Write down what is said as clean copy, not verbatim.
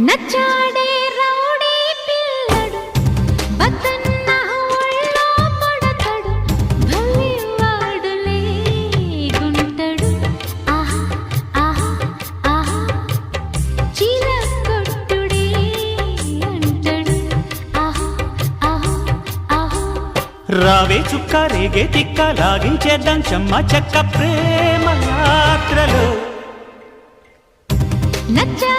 నచ్చాడే rowdy పిల్లడు బతన్న ఒళ్ళో పడతాడు భలే వాడులే గుంటడు ఆహా ఆహా ఆహా చీల కొట్టుడే అంటడు ఆహా ఆహా ఆహా రావే చుక్క రేగే తిక్క లాగించేద్దాం చెమ్మ చెక్క ప్రేమ యాత్రలో నచ్చా